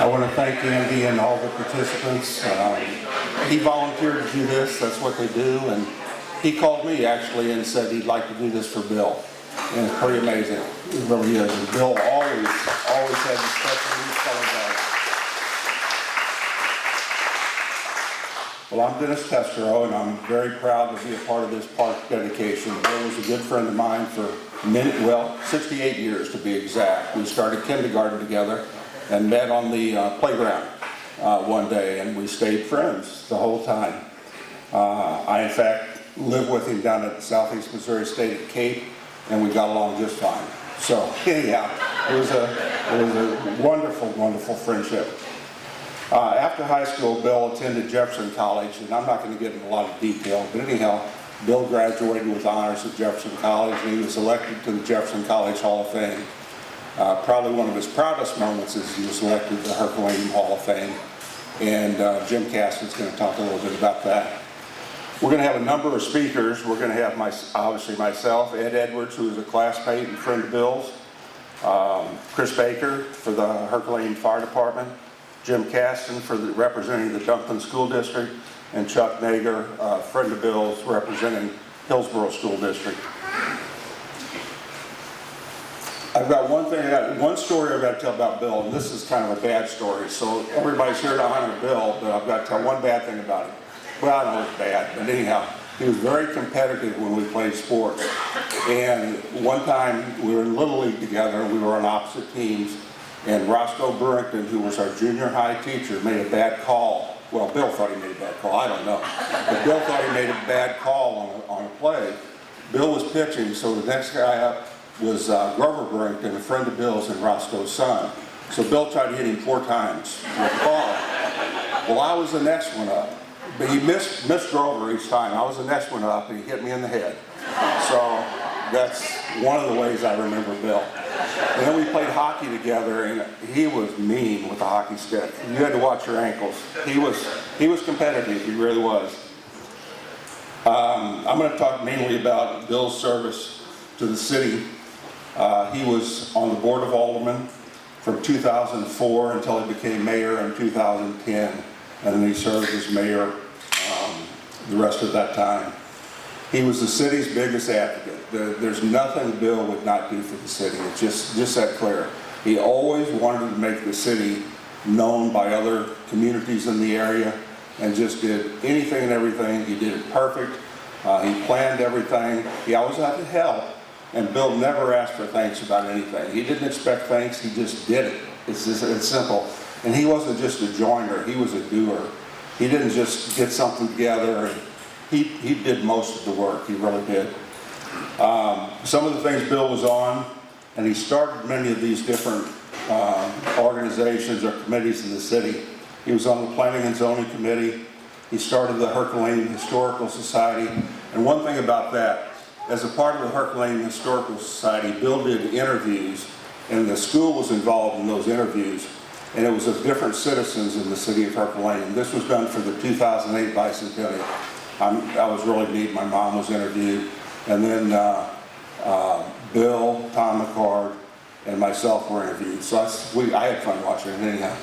I want to thank Andy and all the participants. He volunteered to do this, that's what they do, and he called me actually and said he'd like to do this for Bill. And it's pretty amazing, it really is. And Bill always had the special needs color guard. Well, I'm Dennis Tesreau, and I'm very proud to be a part of this park dedication. Bill was a good friend of mine for 68 years to be exact. We started kindergarten together and met on the playground one day, and we stayed friends the whole time. I, in fact, lived with him down at Southeast Missouri State at Cape, and we got along just fine. So, anyhow, it was a wonderful, wonderful friendship. After high school, Bill attended Jefferson College, and I'm not going to get into a lot of detail, but anyhow, Bill graduated with honors at Jefferson College, and he was elected to the Jefferson College Hall of Fame. Probably one of his proudest moments is he was elected to the Herculaneum Hall of Fame, and Jim Kasten is going to talk a little bit about that. We're going to have a number of speakers. We're going to have obviously myself, Ed Edwards, who is a classmate and friend of Bill's, Chris Baker for the Herculaneum Fire Department, Jim Kasten for representing the Duncan School District, and Chuck Naeger, friend of Bill's, representing Hillsborough School District. I've got one story I've got to tell about Bill, and this is kind of a bad story. So everybody's here to honor Bill, but I've got to tell one bad thing about him. Well, I don't know it's bad, but anyhow, he was very competitive when we played sports. And one time we were in Little League together, we were on opposite teams, and Roscoe Burrington, who was our junior high teacher, made a bad call. Well, Bill thought he made a bad call, I don't know. But Bill thought he made a bad call on a play. Bill was pitching, so the next guy up was Grover Burrington, a friend of Bill's and Roscoe's son. So Bill tried to hit him 4 times with the ball. Well, I was the next one up. But he missed Grover each time. I was the next one up, and he hit me in the head. So that's one of the ways I remember Bill. And then we played hockey together, and he was mean with the hockey stick. You had to watch your ankles. He was competitive, he really was. I'm going to talk mainly about Bill's service to the city. He was on the Board of Aldermen from 2004 until he became mayor in 2010. And then he served as mayor the rest of that time. He was the city's biggest advocate. There's nothing Bill would not do for the city. It's just that clear. He always wanted to make the city known by other communities in the area, and just did anything and everything. He did it perfect. He planned everything. He always had to help, and Bill never asked for thanks about anything. He didn't expect thanks, he just did it. It's simple. And he wasn't just a joiner, he was a doer. He didn't just get something together, and he did most of the work, he really did. Some of the things Bill was on, and he started many of these different organizations or committees in the city. He was on the Planning and Zoning Committee. He started the Herculaneum Historical Society. And one thing about that, as a part of the Herculaneum Historical Society, Bill did interviews, and the school was involved in those interviews. And it was of different citizens in the city of Herculaneum. This was done for the 2008 bicentennial. I was really neat. My mom was interviewed. And then Bill, Tom McCord, and myself were interviewed. So I had fun watching it anyhow.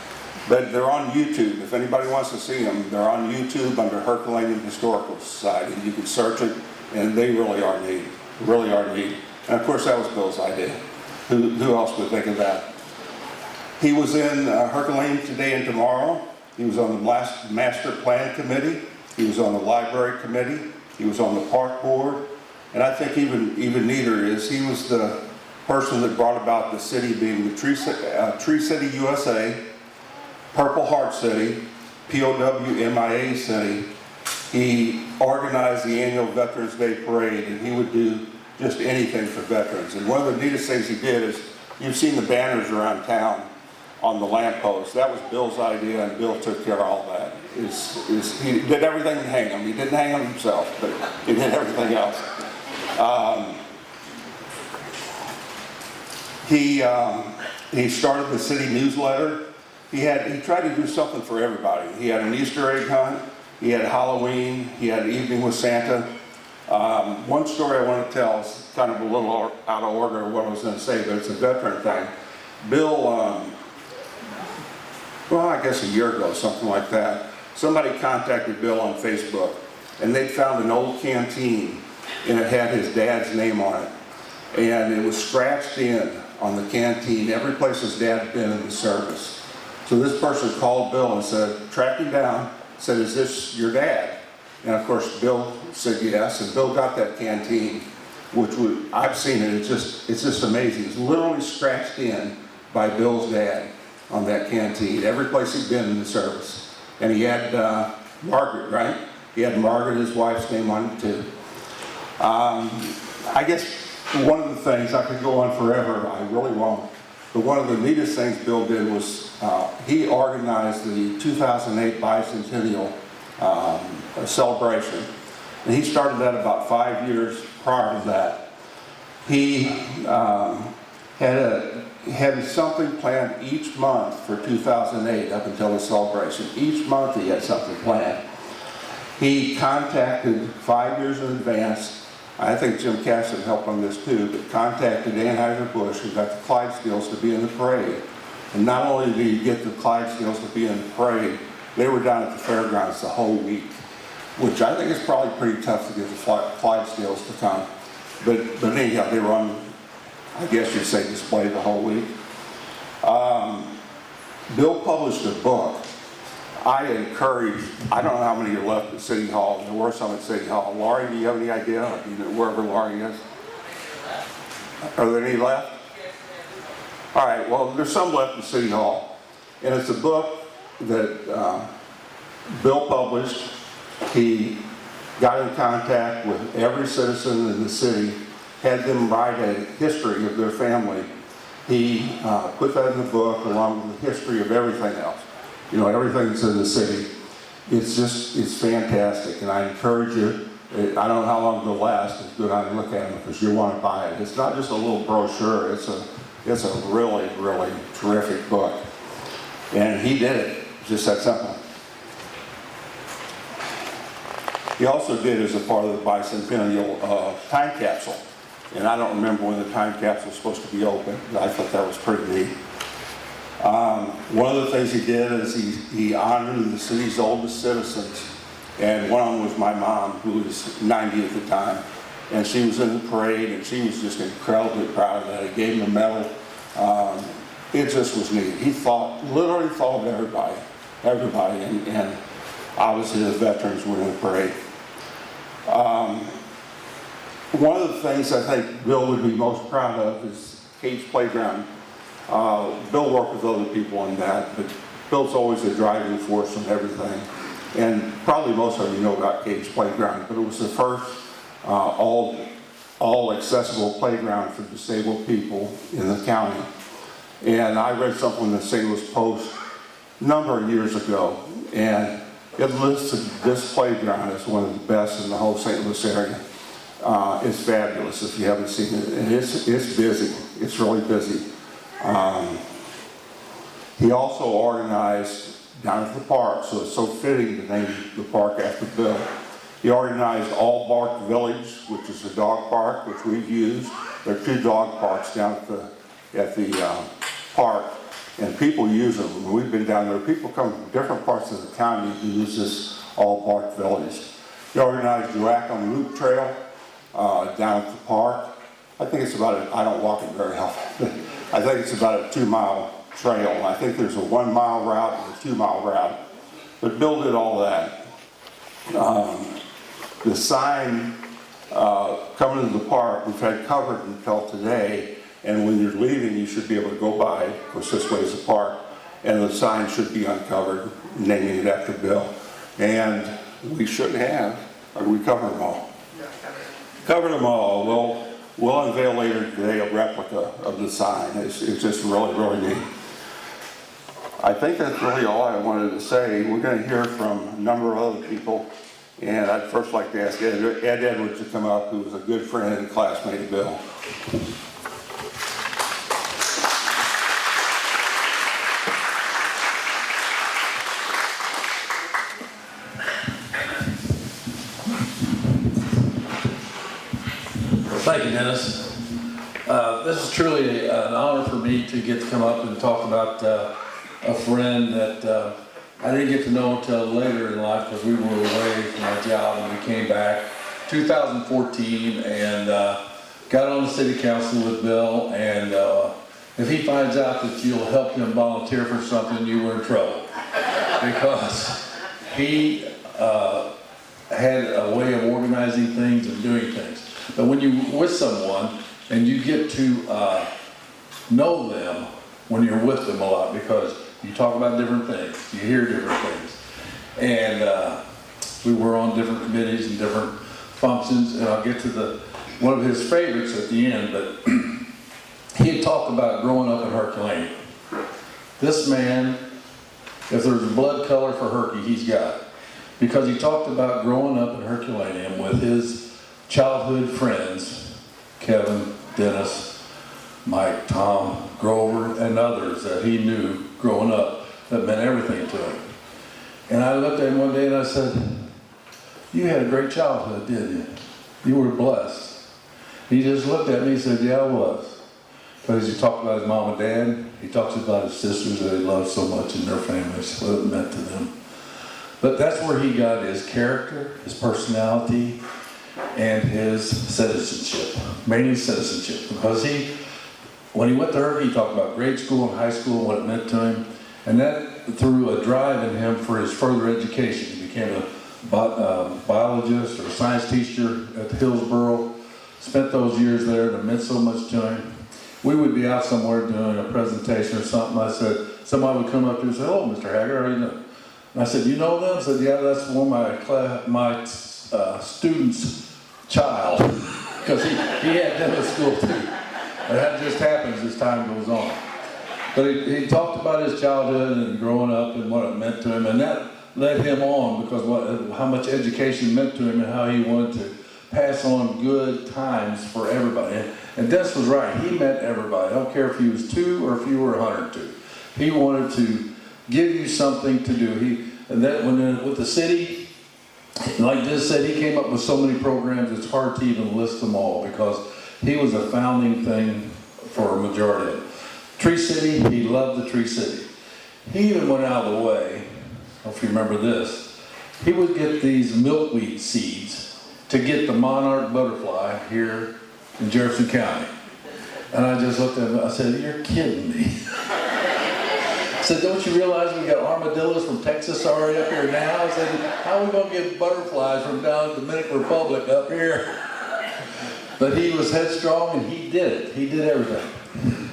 But they're on YouTube. If anybody wants to see them, they're on YouTube under Herculaneum Historical Society. You can search it, and they really are neat. Really are neat. And of course, that was Bill's idea. Who else would think of that? He was in Herculaneum Today and Tomorrow. He was on the Master Plan Committee. He was on the Library Committee. He was on the Park Board. And I think even neater is he was the person that brought about the city being the Tree City USA, Purple Heart City, POW MIA City. He organized the annual Veterans Day Parade, and he would do just anything for veterans. And one of the neatest things he did is, you've seen the banners around town on the lamppost. That was Bill's idea, and Bill took care of all that. He did everything to hang them. He didn't hang them himself, but he did everything else. He started the city newsletter. He tried to do something for everybody. He had an Easter egg hunt. He had Halloween. He had an evening with Santa. One story I want to tell is kind of a little out of order of what I was going to say, but it's a veteran thing. Bill, I guess a year ago, something like that, somebody contacted Bill on Facebook, and they'd found an old canteen, and it had his dad's name on it. And it was scratched in on the canteen, every place his dad had been in the service. So this person called Bill and said, tracked him down, said, is this your dad? And of course, Bill said yes, and Bill got that canteen, which I've seen it, it's just amazing. It's literally scratched in by Bill's dad on that canteen, every place he'd been in the service. And he had Margaret, right? He had Margaret, his wife's name on it too. I guess one of the things, I could go on forever, I really won't, but one of the neatest things Bill did was he organized the 2008 bicentennial celebration. And he started that about 5 years prior to that. He had something planned each month for 2008 up until the celebration. Each month he had something planned. He contacted 5 years in advance, I think Jim Kasten helped on this too, but contacted Anheuser-Busch and got the Clydesdales to be in the parade. And not only did he get the Clydesdales to be in the parade, they were down at the fairgrounds the whole week, which I think is probably pretty tough to get the Clydesdales to come. But anyhow, they were on, I guess you'd say, display the whole week. Bill published a book. I encourage, I don't know how many are left at City Hall. There were some at City Hall. Laurie, do you have any idea? Wherever Laurie is? Are there any left? All right, well, there's some left at City Hall. And it's a book that Bill published. He got in contact with every citizen in the city, had them write a history of their family. He put that in the book along with the history of everything else. You know, everything that's in the city. It's fantastic, and I encourage you. I don't know how long it'll last. It's good to look at them because you want to buy it. It's not just a little brochure. It's a really, really terrific book. And he did it. Just that simple. He also did as a part of the bicentennial time capsule. And I don't remember when the time capsule was supposed to be open. I thought that was pretty neat. One of the things he did is he honored the city's oldest citizens. And one of them was my mom, who was 90 at the time. And she was in the parade, and she was just incredibly proud of that. He gave him a medal. It just was neat. He literally thought of everybody, and obviously the veterans were in the parade. One of the things I think Bill would be most proud of is Cage Playground. Bill worked with other people on that, but Bill's always a driving force on everything. And probably most of you know about Cage Playground, but it was the first all accessible playground for disabled people in the county. And I read something in the St. Louis Post a number of years ago, and it listed this playground as one of the best in the whole St. Louis area. It's fabulous if you haven't seen it, and it's busy. It's really busy. He also organized down at the park, so it's so fitting to name the park after Bill. He organized All Bark Village, which is a dog park, which we've used. There are 2 dog parks down at the park, and people use them. When we've been down there, people come from different parts of the county to use this All Bark Village. He organized the Rack on Loop Trail down at the park. I think it's about I don't walk it very often, but I think it's about a 2-mile trail. I think there's a 1-mile route and a 2-mile route. But Bill did all that. The sign coming into the park, we've had covered until today, and when you're leaving, you should be able to go by, of course this way is the park, and the sign should be uncovered, naming it after Bill. And we should have, or we covered them all? Covered them all. We'll unveil later today a replica of the sign. It's just really, really neat. I think that's really all I wanted to say. We're going to hear from a number of other people, and I'd first like to ask Ed Edwards to come up, who was a good friend and classmate of Bill. Thank you, Dennis. This is truly an honor for me to get to come up and talk about a friend that I didn't get to know until later in life because we were away from my job and we came back 2014 and got on the city council with Bill, and if he finds out that you'll help him volunteer for something, you were in trouble. Because he had a way of organizing things and doing things. But when you're with someone and you get to know them when you're with them a lot, because you talk about different things, you hear different things. And we were on different committees and different functions, and I'll get to one of his favorites at the end, but he had talked about growing up in Herculaneum. This man, if there's a blood color for Herky, he's got it. Because he talked about growing up in Herculaneum with his childhood friends, Kevin, Dennis, Mike, Tom, Grover, and others that he knew growing up that meant everything to him. And I looked at him one day and I said, "You had a great childhood, didn't you? You were blessed." He just looked at me and said, "Yeah, I was." Because he talked about his mom and dad, he talks about his sisters that he loved so much in their families, what it meant to them. But that's where he got his character, his personality, and his citizenship, mainly citizenship. Because when he went to Herc, he talked about grade school and high school and what it meant to him. And that threw a drive in him for his further education. He became a biologist or a science teacher at Hillsborough, spent those years there, and it meant so much to him. We would be out somewhere doing a presentation or something. I said, somebody would come up to me and say, "Oh, Mr. Haggard, how are you doing?" And I said, "You know them?" I said, "Yeah, that's one of my students' child." Because he had them at school too. And that just happens as time goes on. But he talked about his childhood and growing up and what it meant to him, and that led him on because how much education meant to him and how he wanted to pass on good times for everybody. And Des was right, he met everybody. I don't care if he was 2 or if you were 102. He wanted to give you something to do. With the city, like Des said, he came up with so many programs, it's hard to even list them all because he was a founding thing for a majority of them. Tree City, he loved the Tree City. He even went out of the way, I don't know if you remember this, he would get these milkweed seeds to get the monarch butterfly here in Jefferson County. And I just looked at him, I said, "You're kidding me." I said, "Don't you realize we got armadillos from Texas already up here now?" I said, "How are we going to get butterflies from down in the Dominican Republic up here?" But he was headstrong and he did it. He did everything.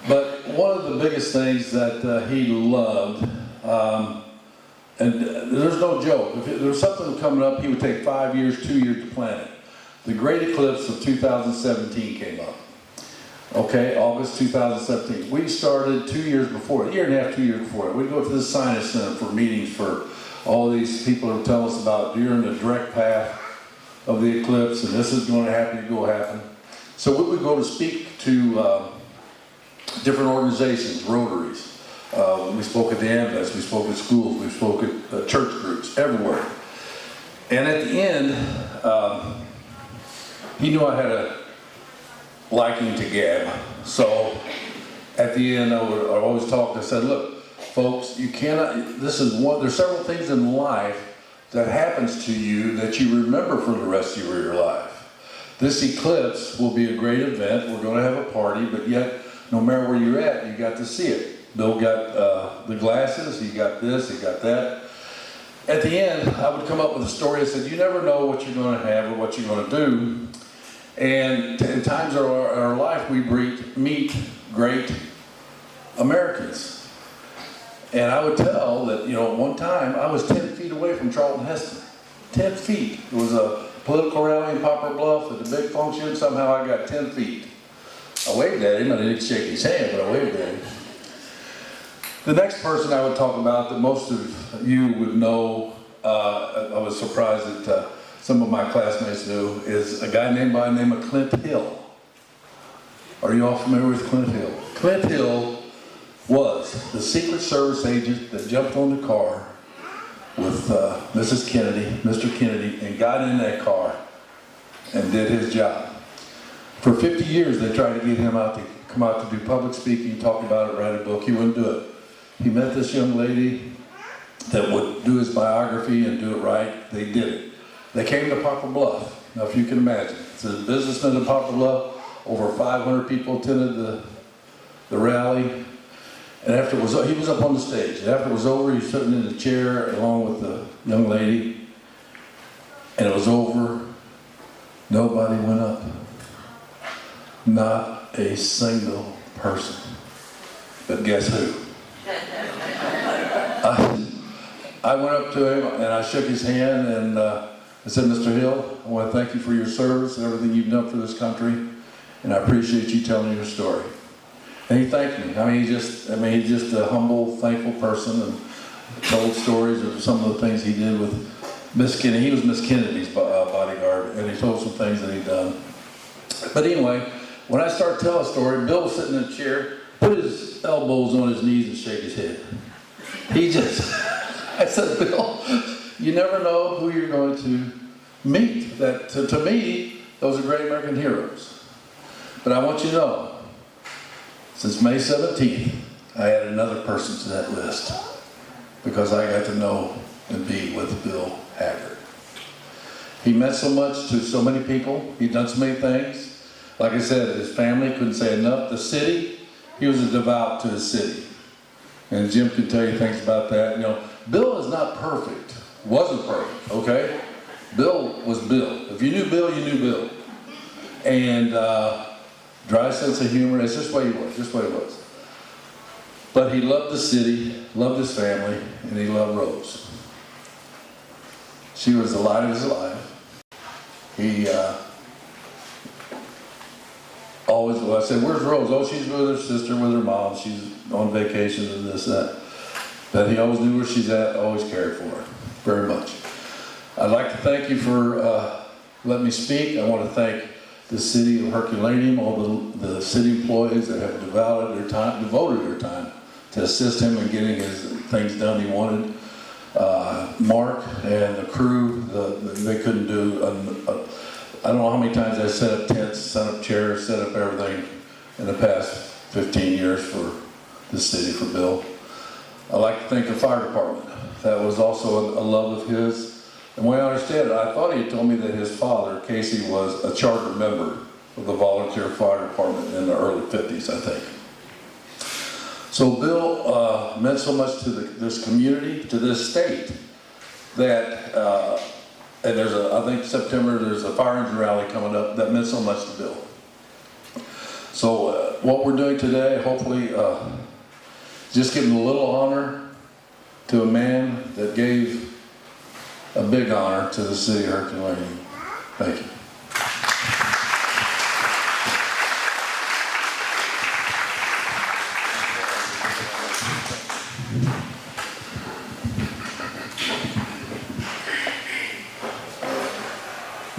But one of the biggest things that he loved, and there's no joke, if there was something coming up, he would take 5 years, 2 years to plan it. The great eclipse of 2017 came up. Okay, August 2017. We started 2 years before, a year and a half, 2 years before it. We'd go to the Sinus Center for meetings for all these people who tell us about you're in the direct path of the eclipse and this is going to happen, it will happen. So we would go to speak to different organizations, Rotaries. We spoke at the Amvets, we spoke at schools, we spoke at church groups, everywhere. And at the end, he knew I had a liking to gab. So at the end, I always talked, I said, "Look, folks, you cannot, there's several things in life that happens to you that you remember for the rest of your life. This eclipse will be a great event, we're going to have a party, but yet, no matter where you're at, you got to see it." Bill got the glasses, he got this, he got that. At the end, I would come up with a story that said, you never know what you're going to have or what you're going to do. And in times of our life, we meet great Americans. And I would tell that, one time I was 10 feet away from Charlton Heston. 10 feet. It was a political rally in Poplar Bluff at the big function. Somehow I got 10 feet. I waved at him. I didn't shake his hand, but I waved at him. The next person I would talk about that most of you would know, I was surprised that some of my classmates knew, is a guy by the name of Clint Hill. Are you all familiar with Clint Hill? Clint Hill was the Secret Service agent that jumped on the car with Mrs. Kennedy, Mr. Kennedy, and got in that car and did his job. For 50 years, they tried to get him out to come out to do public speaking, talk about it, write a book. He wouldn't do it. he met this young lady that would do his biography and do it right. They did it. They came to Poplar Bluff. Now, if you can imagine, it's a businessman in Poplar Bluff. Over 500 people attended the rally. And after it was, he was up on the stage. And after it was over, he was sitting in the chair along with the young lady. And it was over. Nobody went up. Not a single person. But guess who? I went up to him and I shook his hand and I said, Mr. Hill, I want to thank you for your service and everything you've done for this country, and I appreciate you telling your story. And he thanked me. He's just a humble, thankful person, and told stories of some of the things he did with Miss Kennedy. He was Miss Kennedy's bodyguard, and he told some things that he'd done. But anyway, when I started telling a story, Bill was sitting in a chair, put his elbows on his knees and shake his head. I said, Bill, you never know who you're going to meet. That to me, those are great American heroes. But I want you to know, since May 17th, I added another person to that list because I got to know and be with Bill Haggard. He meant so much to so many people. He'd done so many things. Like I said, his family couldn't say enough. The city, he was a devout to his city. And Jim can tell you things about that. Bill is not perfect. Wasn't perfect, okay? Bill was Bill. If you knew Bill, you knew Bill. And dry sense of humor, it's just what he was, But he loved the city, loved his family, and he loved Rose. She was the light of his life. He always, I said, where's Rose? Oh, she's with her sister, with her mom. She's on vacation and this, that. But he always knew where she's at, always cared for her, very much. I'd like to thank you for letting me speak. I want to thank the city of Herculaneum, all the city employees that have devoted their time to assist him in getting his things done he wanted. Mark and the crew, they couldn't do, I don't know how many times I set up tents, set up chairs, set up everything in the past 15 years for the city, for Bill. I'd like to thank the fire department. That was also a love of his. And the way I understand it, I thought he had told me that his father, Casey, was a charter member of the volunteer fire department in the early 50s, I think. So Bill meant so much to this community, to this state, that, and I think September, there's a fire engine rally coming up that meant so much to Bill. So what we're doing today, hopefully, just giving a little honor to a man that gave a big honor to the city of Herculaneum. Thank you.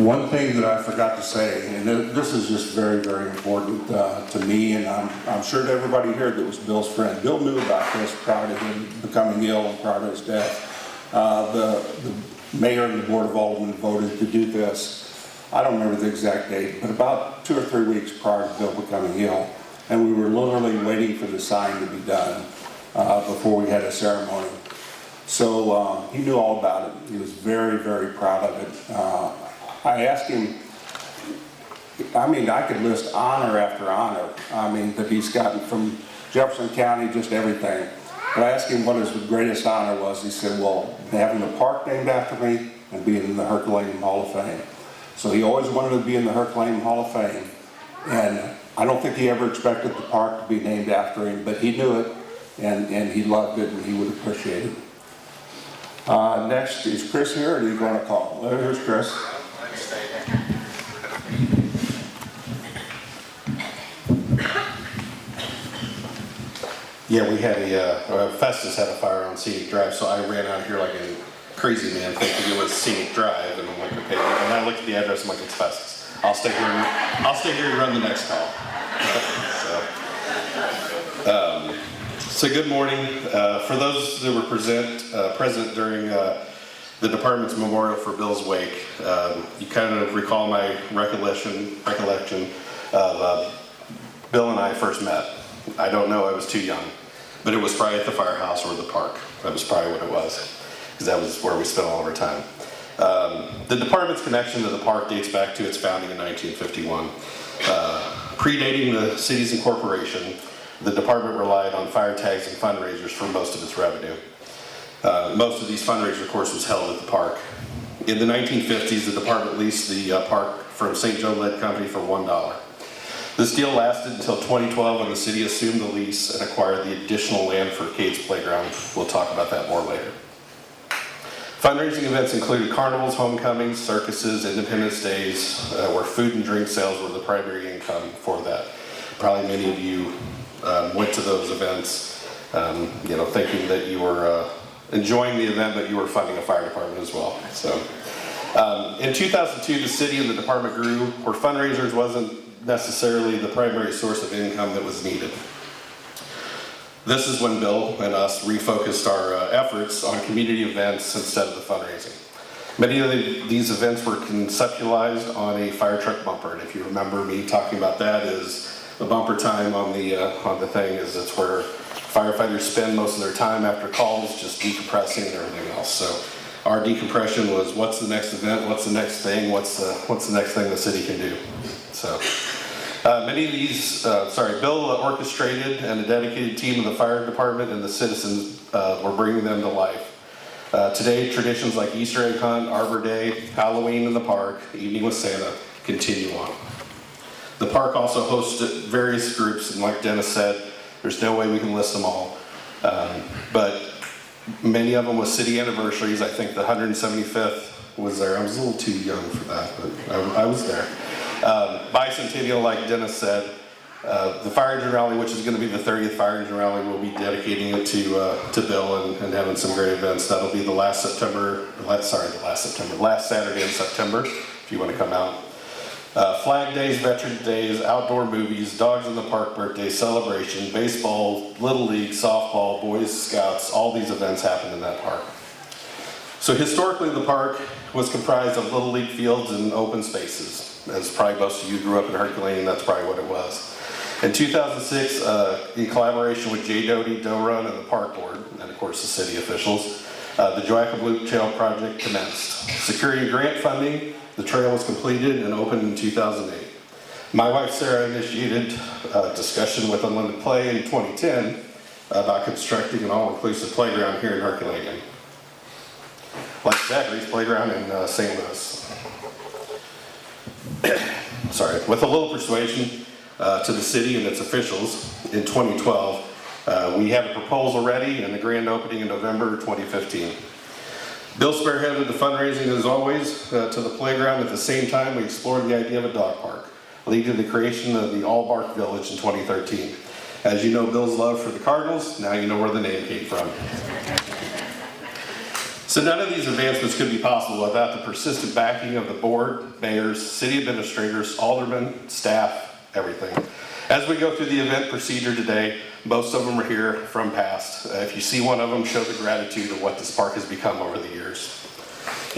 One thing that I forgot to say, and this is just very, very important to me, and I'm sure to everybody here that was Bill's friend. Bill knew about this prior to him becoming ill and prior to his death. The mayor and the board of aldermen voted to do this. I don't remember the exact date, but about 2 or 3 weeks prior to Bill becoming ill. And we were literally waiting for the sign to be done before we had a ceremony. So he knew all about it. He was very, very proud of it. I asked him, I could list honor after honor, that he's gotten from Jefferson County, just everything. But I asked him what his greatest honor was. He said, well, having the park named after me and being in the Herculaneum Hall of Fame. So he always wanted to be in the Herculaneum Hall of Fame. And I don't think he ever expected the park to be named after him, but he knew it, and he loved it, and he would appreciate it. Next, is Chris here, or are you going to call? Here's Chris. Yeah, we had Festus had a fire on Scenic Drive, so I ran out here like a crazy man thinking it was Scenic Drive, and I'm like, okay, and I looked at the address, I'm like, it's Festus. I'll stay here and run the next call. So good morning. For those that were present during the department's memorial for Bill's wake, you kind of recall my recollection of Bill and I first met. I don't know, I was too young. but it was probably at the firehouse or the park. That was probably what it was, because that was where we spent all of our time. The department's connection to the park dates back to its founding in 1951. Predating the city's incorporation, the department relied on fire tags and fundraisers for most of its revenue. Most of these fundraisers, of course, was held at the park. In the 1950s, the department leased the park from St. Joe Lead Company for $1. This deal lasted until 2012 when the city assumed the lease and acquired the additional land for Cade's Playground. We'll talk about that more later. Fundraising events included carnivals, homecomings, circuses, Independence Days, where food and drink sales were the primary income for that. Probably many of you went to those events, thinking that you were enjoying the event, but you were funding a fire department as well. So, in 2002, the city and the department grew, where fundraisers wasn't necessarily the primary source of income that was needed. This is when Bill and us refocused our efforts on community events instead of the fundraising. Many of these events were conceptualized on a fire truck bumper, and if you remember me talking about that, is the bumper time on the thing is it's where firefighters spend most of their time after calls just decompressing and everything else. So our decompression was, what's the next event, what's the next thing, what's the next thing the city can do. So many of these, Bill orchestrated, and a dedicated team of the fire department and the citizens were bringing them to life. Today, traditions like Easter egg hunt, Arbor Day, Halloween in the park, Evening with Santa continue on. The park also hosts various groups, and like Dennis said, there's no way we can list them all. But many of them with city anniversaries. I think the 175th was there. I was a little too young for that, but I was there. Bicentennial, like Dennis said, the Fire Engine Rally, which is going to be the 30th Fire Engine Rally, we'll be dedicating it to Bill and having some great events. That'll be last Saturday in September, if you want to come out. Flag Days, Veterans Days, outdoor movies, Dogs in the Park birthday celebration, baseball, Little League, softball, Boys Scouts, all these events happen in that park. So historically, the park was comprised of Little League fields and open spaces. As probably most of you grew up in Herculaneum, that's probably what it was. In 2006, in collaboration with J. Doty, Doe Run, and the Park Board, and of course the city officials, the Joachim Loop Trail project commenced. Securing grant funding, the trail was completed and opened in 2008. My wife Sarah initiated a discussion with Unlimited Play in 2010 about constructing an all-inclusive playground here in Herculaneum, like Zachary's playground in St. Louis. With a little persuasion to the city and its officials in 2012, we had a proposal ready and the grand opening in November 2015. Bill spearheaded the fundraising as always to the playground. At the same time, we explored the idea of a dog park, leading to the creation of the All Bark Village in 2013. As you know Bill's love for the Cardinals, now you know where the name came from. So none of these advancements could be possible without the persistent backing of the board, mayors, city administrators, aldermen, staff, everything. As we go through the event procedure today, most of them are here from past. If you see one of them, show the gratitude of what this park has become over the years.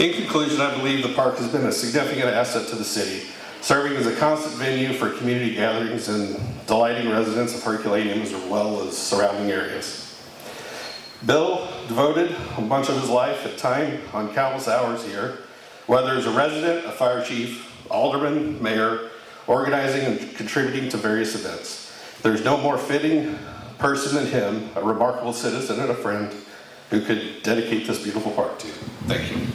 In conclusion, I believe the park has been a significant asset to the city, serving as a constant venue for community gatherings and delighting residents of Herculaneum as well as surrounding areas. Bill devoted a bunch of his life and time on countless hours here, whether as a resident, a fire chief, alderman, mayor, organizing and contributing to various events. There's no more fitting person than him, a remarkable citizen and a friend who could dedicate this beautiful park to. Thank you.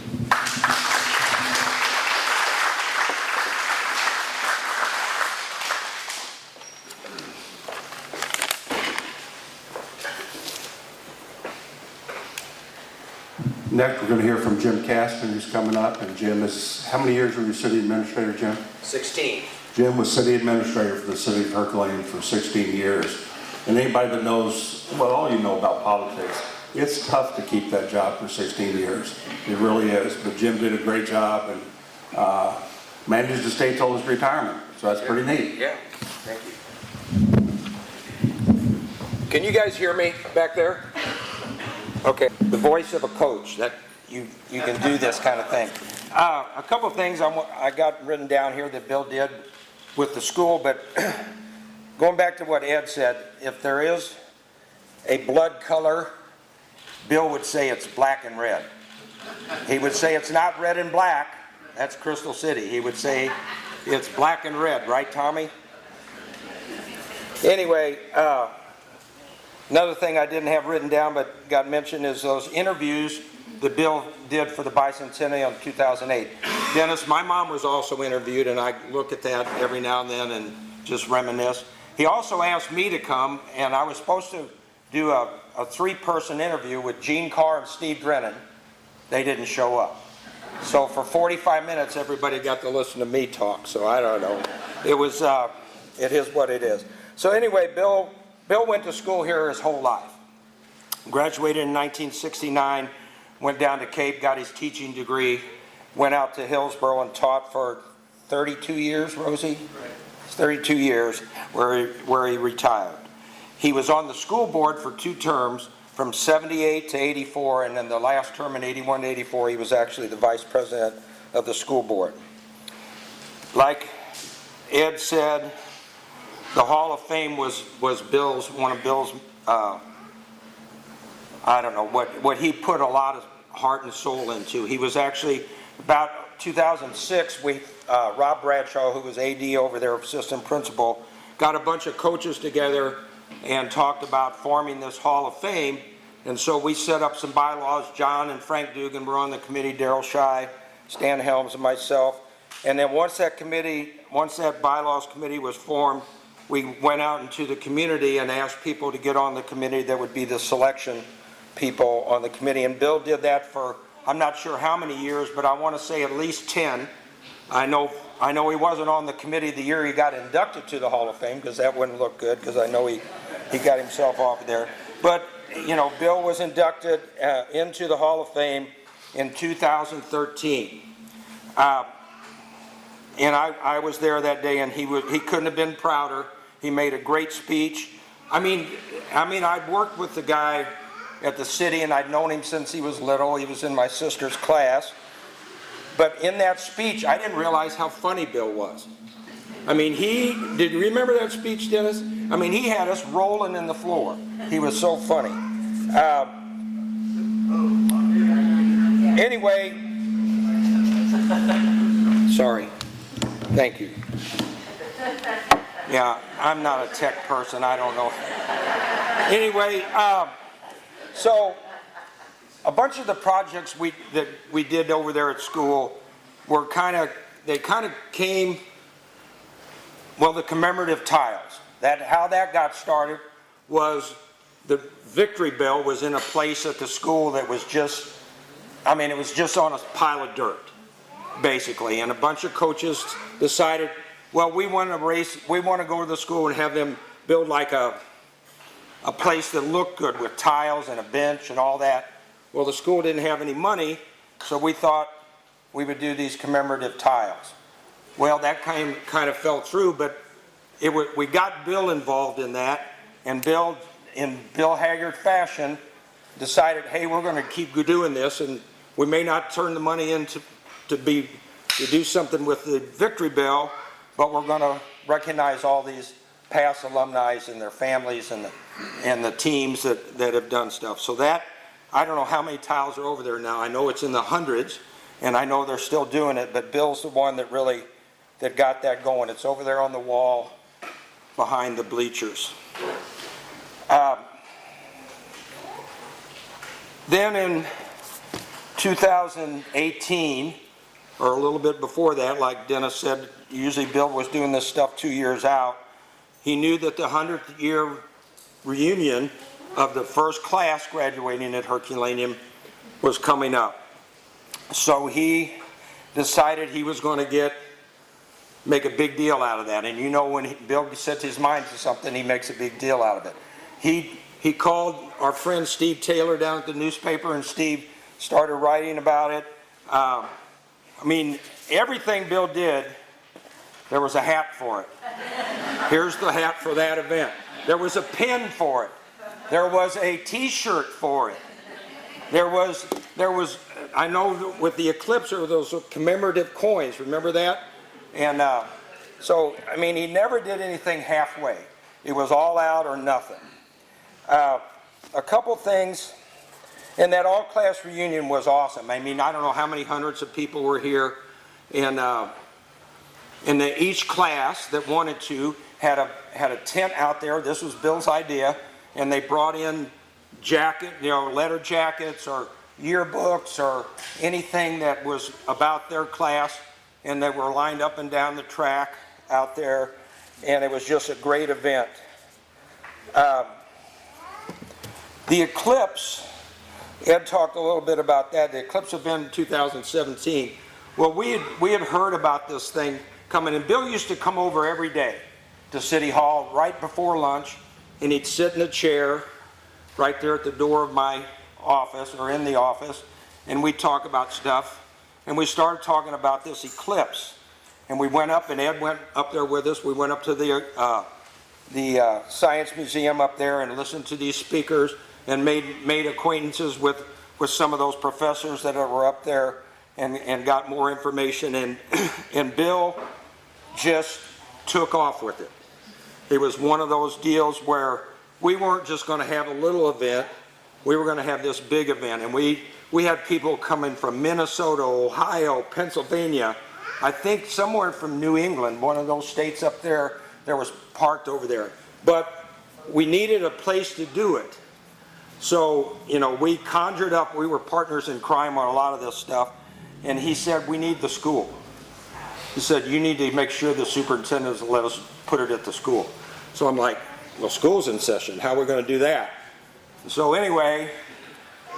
Next, we're going to hear from Jim Kasten, who's coming up. And Jim is, how many years were you city administrator, Jim? 16. Jim was city administrator for the city of Herculaneum for 16 years. And anybody that knows, well, all you know about politics, it's tough to keep that job for 16 years. It really is. But Jim did a great job and managed to stay till his retirement. So that's pretty neat. Yeah, thank you. Can you guys hear me back there? Okay, the voice of a coach, that you can do this kind of thing. A couple of things I got written down here that Bill did with the school, but going back to what Ed said, if there is a blood color, Bill would say it's black and red. He would say it's not red and black. That's Crystal City. He would say it's black and red, right, Tommy? Anyway, another thing I didn't have written down but got mentioned is those interviews that Bill did for the bicentennial in 2008. Dennis, my mom was also interviewed, and I look at that every now and then and just reminisce. He also asked me to come, and I was supposed to do a 3-person interview with Gene Carr and Steve Drennan. They didn't show up. So for 45 minutes, everybody got to listen to me talk, so I don't know. It was, it is what it is. So anyway, Bill went to school here his whole life. Graduated in 1969, went down to Cape, got his teaching degree, went out to Hillsborough and taught for 32 years, Rosie? Right. 32 years, where he retired. He was on the school board for 2 terms, from 78 to 84, and then the last term in 81 to 84, he was actually the vice president of the school board. Like Ed said, the Hall of Fame was Bill's, one of Bill's, I don't know, what he put a lot of heart and soul into. He was actually, about 2006, Rob Bradshaw, who was AD over there, assistant principal, got a bunch of coaches together and talked about forming this Hall of Fame. And so we set up some bylaws. John and Frank Dugan were on the committee, Darrell Shy, Stan Helms, and myself. And then once that bylaws committee was formed, we went out into the community and asked people to get on the committee that would be the selection people on the committee. And Bill did that for, I'm not sure how many years, but I want to say at least 10. I know he wasn't on the committee the year he got inducted to the Hall of Fame, because that wouldn't look good, because I know he got himself off there. But, you know, Bill was inducted into the Hall of Fame in 2013. And I was there that day, and he couldn't have been prouder. He made a great speech. I mean, I'd worked with the guy at the city, and I'd known him since he was little. He was in my sister's class. But in that speech, I didn't realize how funny Bill was. I mean, did you remember that speech, Dennis? I mean, he had us rolling in the floor. He was so funny. Anyway, sorry. Thank you. Yeah, I'm not a tech person. I don't know. Anyway, so a bunch of the projects that we did over there at school were they kind of came, well, the commemorative tiles. How that got started was the Victory Bell was in a place at the school that was just, I mean, it was just on a pile of dirt, basically. And a bunch of coaches decided, well, we want to go to the school and have them build like a place that looked good with tiles and a bench and all that. Well, the school didn't have any money, so we thought we would do these commemorative tiles. Well, that kind of fell through, but we got Bill involved in that, and Bill, in Bill Haggard fashion, decided, hey, we're going to keep doing this, and we may not turn the money in to do something with the Victory Bell, but we're going to recognize all these past alumni and their families and the teams that have done stuff. So that, I don't know how many tiles are over there now. I know it's in the hundreds, and I know they're still doing it, but Bill's the one that got that going. It's over there on the wall behind the bleachers. Then in 2018, or a little bit before that, like Dennis said, usually Bill was doing this stuff 2 years out. He knew that the 100th year reunion of the first class graduating at Herculaneum was coming up. So he decided he was going to make a big deal out of that. And you know, when Bill sets his mind to something, he makes a big deal out of it. He called our friend Steve Taylor down at the newspaper, and Steve started writing about it. I mean, everything Bill did, there was a hat for it. Here's the hat for that event. There was a pin for it. There was a t-shirt for it. There was, I know with the eclipse, there were those commemorative coins, remember that? And so, I mean, he never did anything halfway. It was all out or nothing. a couple things, and that all-class reunion was awesome. I mean, I don't know how many hundreds of people were here, and each class that wanted to had a tent out there. This was Bill's idea, and they brought in letter jackets or yearbooks or anything that was about their class, and they were lined up and down the track out there, and it was just a great event. The eclipse, Ed talked a little bit about that. The eclipse event in 2017. Well, we had heard about this thing coming, and Bill used to come over every day to City Hall right before lunch, and he'd sit in a chair right there at the door of my office, or in the office, and we'd talk about stuff. And we started talking about this eclipse, and we went up, and Ed went up there with us. We went up to the Science Museum up there and listened to these speakers, and made acquaintances with some of those professors that were up there, and got more information, and Bill just took off with it. It was one of those deals where we weren't just going to have a little event, we were going to have this big event, and we had people coming from Minnesota, Ohio, Pennsylvania, I think somewhere from New England, one of those states up there that was parked over there. But we needed a place to do it. So, we conjured up, we were partners in crime on a lot of this stuff, and he said, we need the school. He said, you need to make sure the superintendents let us put it at the school. So I'm like, well, school's in session, how are we going to do that? So anyway,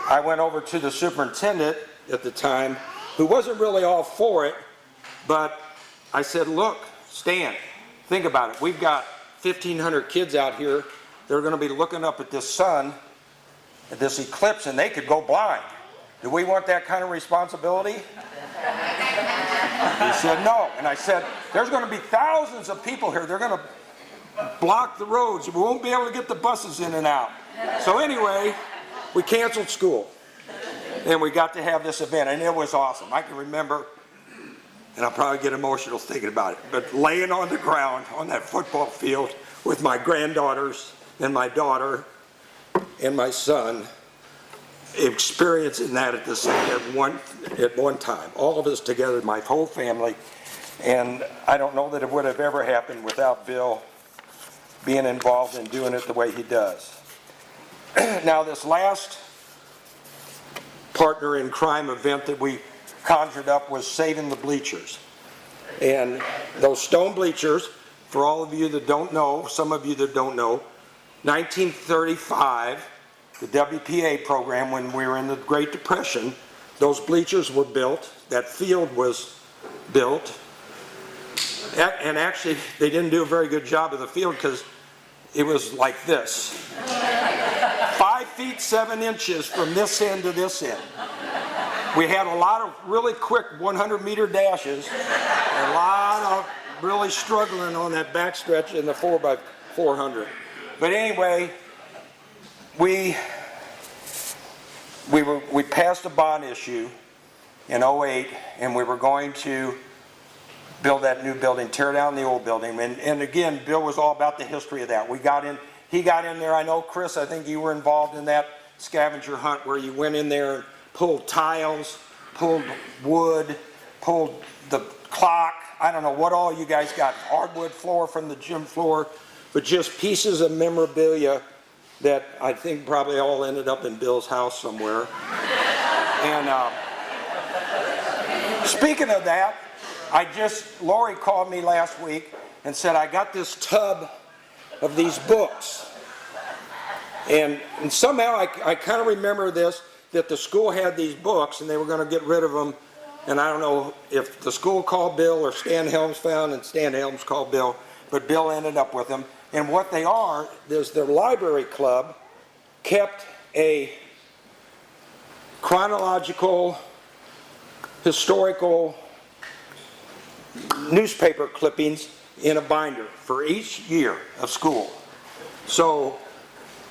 I went over to the superintendent at the time, who wasn't really all for it, but I said, look, Stan, think about it. We've got 1,500 kids out here that are going to be looking up at this sun, at this eclipse, and they could go blind. Do we want that kind of responsibility? He said no. And I said, there's going to be thousands of people here. They're going to block the roads. We won't be able to get the buses in and out. So anyway, we canceled school. And we got to have this event, and it was awesome. I can remember, and I'll probably get emotional thinking about it, but laying on the ground on that football field with my granddaughters and my daughter and my son, experiencing that at one time, all of us together, my whole family, and I don't know that it would have ever happened without Bill being involved in doing it the way he does. Now, this last partner in crime event that we conjured up was saving the bleachers. And those stone bleachers, for all of you that don't know, some of you that don't know, 1935, the WPA program, when we were in the Great Depression, those bleachers were built, that field was built, and actually they didn't do a very good job of the field because it was like this. 5 feet 7 inches from this end to this end. We had a lot of really quick 100-meter dashes, and a lot of really struggling on that backstretch in the 4x400. But anyway, we passed a bond issue in 2008, and we were going to build that new building, tear down the old building. And again, Bill was all about the history of that. He got in there. I know, Chris, I think you were involved in that scavenger hunt where you went in there and pulled tiles, pulled wood, pulled the clock. I don't know what all you guys got, hardwood floor from the gym floor, but just pieces of memorabilia that I think probably all ended up in Bill's house somewhere. And speaking of that, Laurie called me last week and said, I got this tub of these books. And somehow I kind of remember this, that the school had these books and they were going to get rid of them. And I don't know if the school called Bill or Stan Helms found and Stan Helms called Bill, but Bill ended up with them. And what they are, there's the library club kept a chronological, historical newspaper clippings in a binder for each year of school. So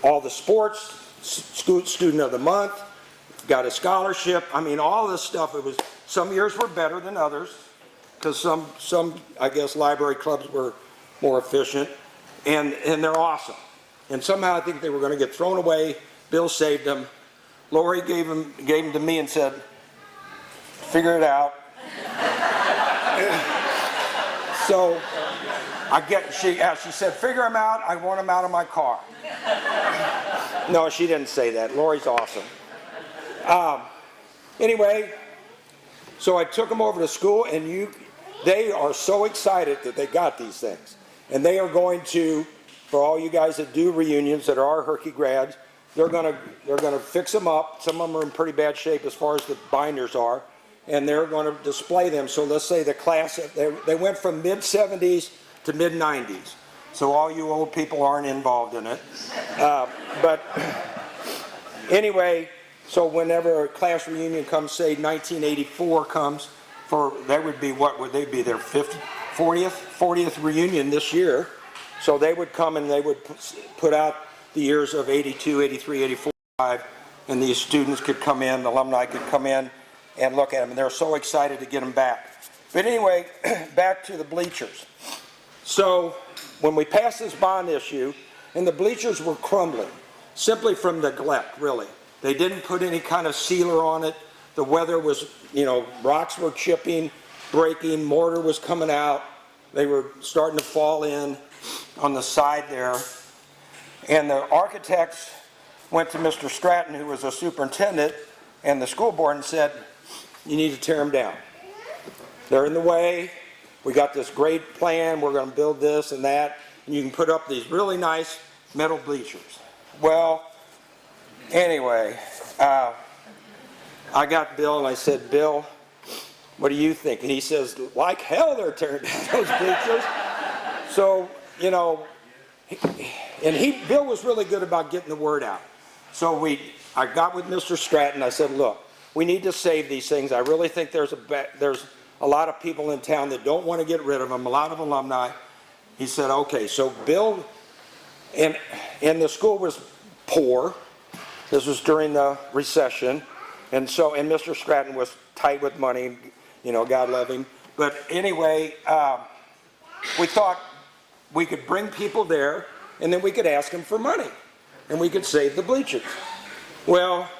all the sports, student of the month, got a scholarship. I mean, all this stuff. It was, some years were better than others because some I guess library clubs were more efficient, and they're awesome. And somehow I think they were going to get thrown away Bill saved them. Laurie gave them to me and said, figure it out. So she said, figure them out, I want them out of my car. No, she didn't say that. Laurie's awesome. Anyway, so I took them over to school, and they are so excited that they got these things. And they are going to, for all you guys that do reunions that are Herky grads, they're gonna fix them up. Some of them are in pretty bad shape as far as the binders are, and they're gonna display them. So let's say the class, they went from mid-70s to mid-90s. So all you old people aren't involved in it. But anyway, so whenever a class reunion comes, say 1984 comes, that would be, what would they be, their 40th reunion this year. So they would come and they would put out the years of 82, 83, 84, and these students could come in, alumni could come in and look at them, and they're so excited to get them back. But anyway, back to the bleachers. So when we passed this bond issue, and the bleachers were crumbling, simply from neglect, really. They didn't put any kind of sealer on it. The weather was, rocks were chipping, breaking, mortar was coming out. They were starting to fall in on the side there. And the architects went to Mr. Stratton, who was a superintendent, and the school board, and said, you need to tear them down. They're in the way. We got this great plan. We're going to build this and that. And you can put up these really nice metal bleachers. Well, anyway, I got Bill and I said, Bill, what do you think? And he says, like hell they're tearing down those bleachers. So, Bill was really good about getting the word out. So I got with Mr. Stratton. I said, look, we need to save these things. I really think there's a lot of people in town that don't want to get rid of them, a lot of alumni. He said, okay. So Bill, and the school was poor. This was during the recession. And Mr. Stratton was tight with money, God love him. But anyway, we thought we could bring people there, and then we could ask them for money, and we could save the bleachers. Well,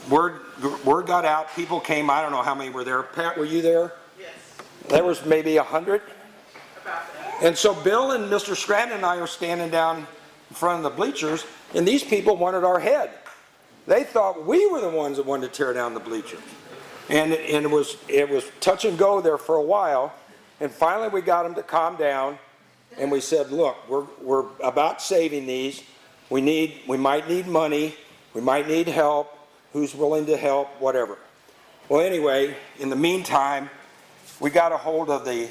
word got out, people came, I don't know how many were there. Pat, were you there? Yes. There was maybe 100. About that. And so Bill and Mr. Stratton and I are standing down in front of the bleachers, and these people wanted our head. They thought we were the ones that wanted to tear down the bleachers. And it was touch and go there for a while, and finally we got them to calm down, and we said, look, we're about saving these. We might need money, we might need help, who's willing to help, whatever. Well, anyway, in the meantime, we got a hold of the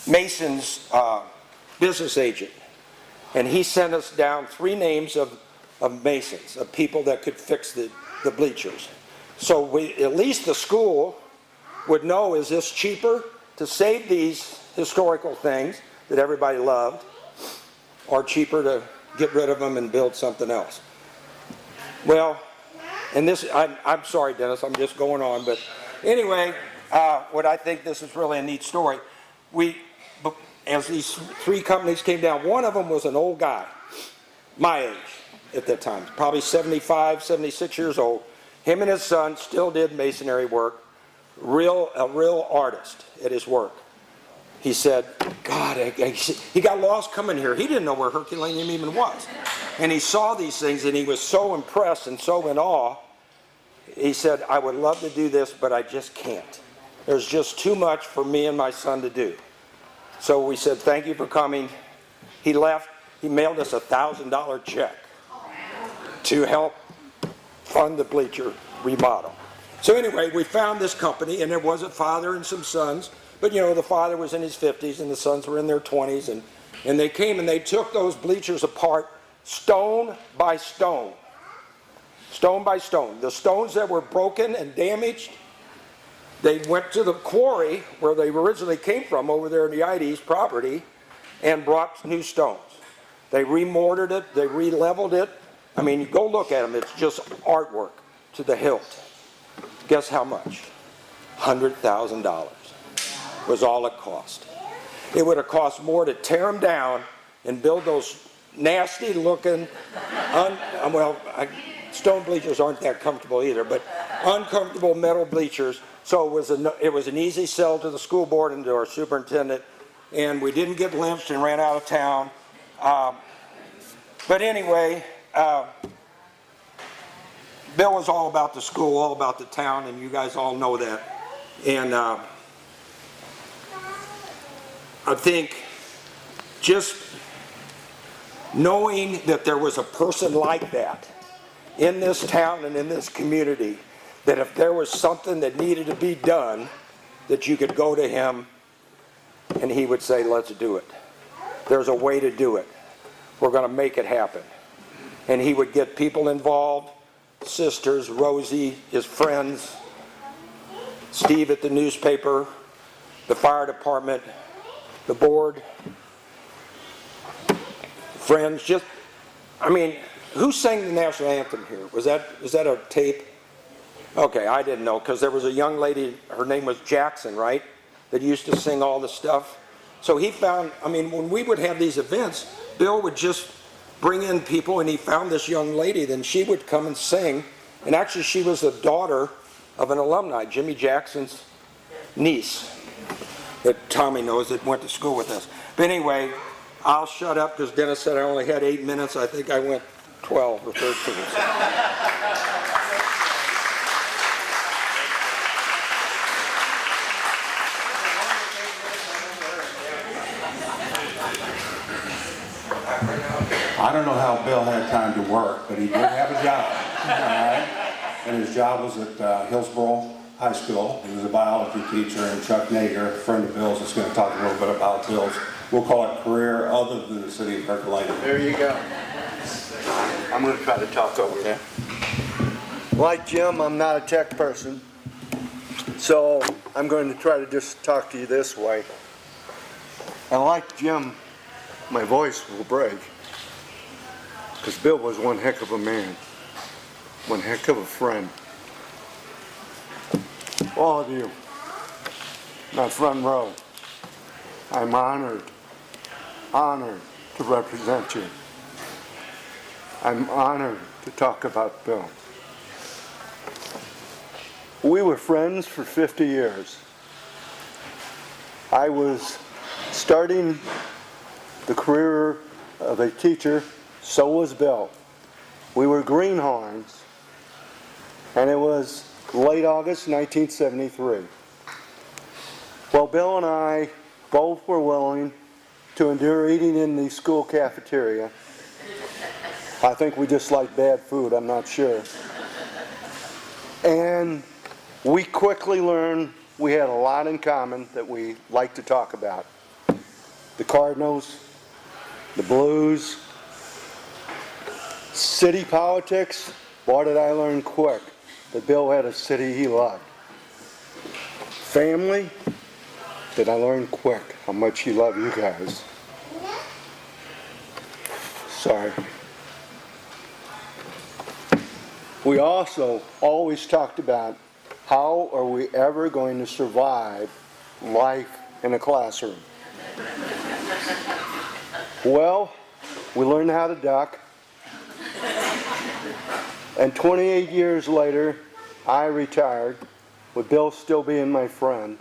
Mason's business agent, and he sent us down 3 names of Masons, of people that could fix the bleachers. So at least the school would know, is this cheaper to save these historical things that everybody loved, or cheaper to get rid of them and build something else? Well, and this, I'm sorry, Dennis, I'm just going on, but anyway, what I think this is really a neat story. As these 3 companies came down, one of them was an old guy, my age at that time, probably 75, 76 years old. Him and his son still did masonry work, a real artist at his work. He said, God, he got lost coming here. He didn't know where Herculaneum even was. And he saw these things, and he was so impressed and so in awe. He said, I would love to do this, but I just can't. There's just too much for me and my son to do. So we said, thank you for coming. He left. He mailed us a $1,000 check to help fund the bleacher remodel. So anyway, we found this company, and there was a father and some sons. But the father was in his 50s and the sons were in their 20s, and they came and they took those bleachers apart stone by stone. Stone by stone. The stones that were broken and damaged, they went to the quarry where they originally came from, over there in the ID's property, and brought new stones. They remortared it, they re-leveled it. I mean, go look at them, it's just artwork to the hilt. Guess how much? $100,000 was all it cost. It would have cost more to tear them down and build those nasty looking, stone bleachers aren't that comfortable either, but uncomfortable metal bleachers. So it was an easy sell to the school board and to our superintendent, and we didn't get lynched and ran out of town. But anyway, Bill was all about the school, all about the town, and you guys all know that. And I think just knowing that there was a person like that in this town and in this community, that if there was something that needed to be done, that you could go to him and he would say, let's do it. There's a way to do it. We're going to make it happen. And he would get people involved, sisters, Rosie, his friends, Steve at the newspaper, the fire department, the board, friends, who sang the national anthem here? Was that a tape? Okay, I didn't know, because there was a young lady, her name was Jackson, right? That used to sing all the stuff. So he found, when we would have these events, Bill would just bring in people, and he found this young lady, then she would come and sing. And actually, she was the daughter of an alumni, Jimmy Jackson's niece, that Tommy knows, that went to school with us. But anyway, I'll shut up because Dennis said I only had 8 minutes. I think I went 12 or 13. I don't know how Bill had time to work, but he did have a job. All right? And his job was at Hillsborough High School. He was a biology teacher, and Chuck Naeger, a friend of Bill's, is going to talk a little bit about Bill's, we'll call it career other than the city of Herculaneum. There you go. I'm going to try to talk over there. Like Jim, I'm not a tech person, so I'm going to try to just talk to you this way. And like Jim, my voice will break, because Bill was one heck of a man, one heck of a friend. All of you, my front row, I'm honored to represent you. I'm honored to talk about Bill. We were friends for 50 years. I was starting the career of a teacher, so was Bill. We were greenhorns, and it was late August 1973. Well, Bill and I both were willing to endure eating in the school cafeteria. I think we just liked bad food, I'm not sure. And we quickly learned we had a lot in common that we liked to talk about. The Cardinals, the Blues, city politics. Boy, did I learn quick that Bill had a city he loved. Family, did I learn quick how much he loved you guys. Sorry. We also always talked about how are we ever going to survive life in a classroom. Well, we learned how to duck. And 28 years later, I retired, with Bill still being my friend,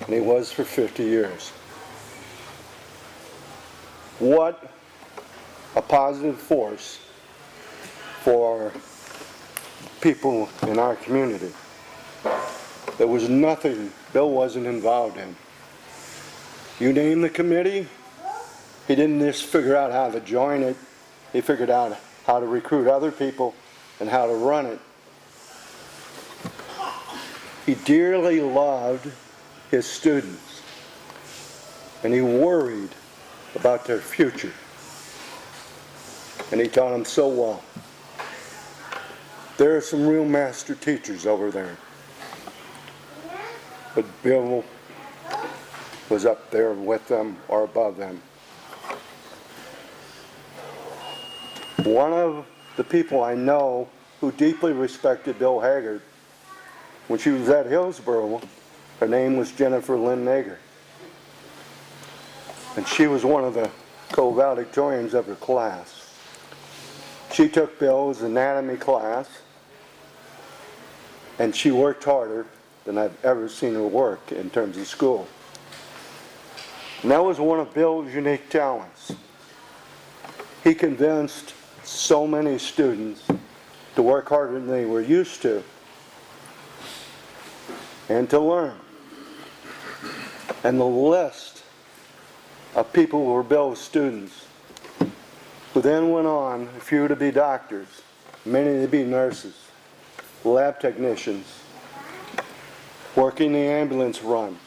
and he was for 50 years. What a positive force for people in our community. There was nothing Bill wasn't involved in. You name the committee, he didn't just figure out how to join it, he figured out how to recruit other people and how to run it. He dearly loved his students, and he worried about their future, and he taught them so well. There are some real master teachers over there, but Bill was up there with them or above them. One of the people I know who deeply respected Bill Haggard, when she was at Hillsborough, her name was Jennifer Lynn Naeger. And she was one of the co-valedictorians of her class. She took Bill's anatomy class, and she worked harder than I've ever seen her work in terms of school. And that was one of Bill's unique talents. He convinced so many students to work harder than they were used to and to learn. And the list of people who were Bill's students who then went on, a few to be doctors, many to be nurses, lab technicians, working the ambulance run.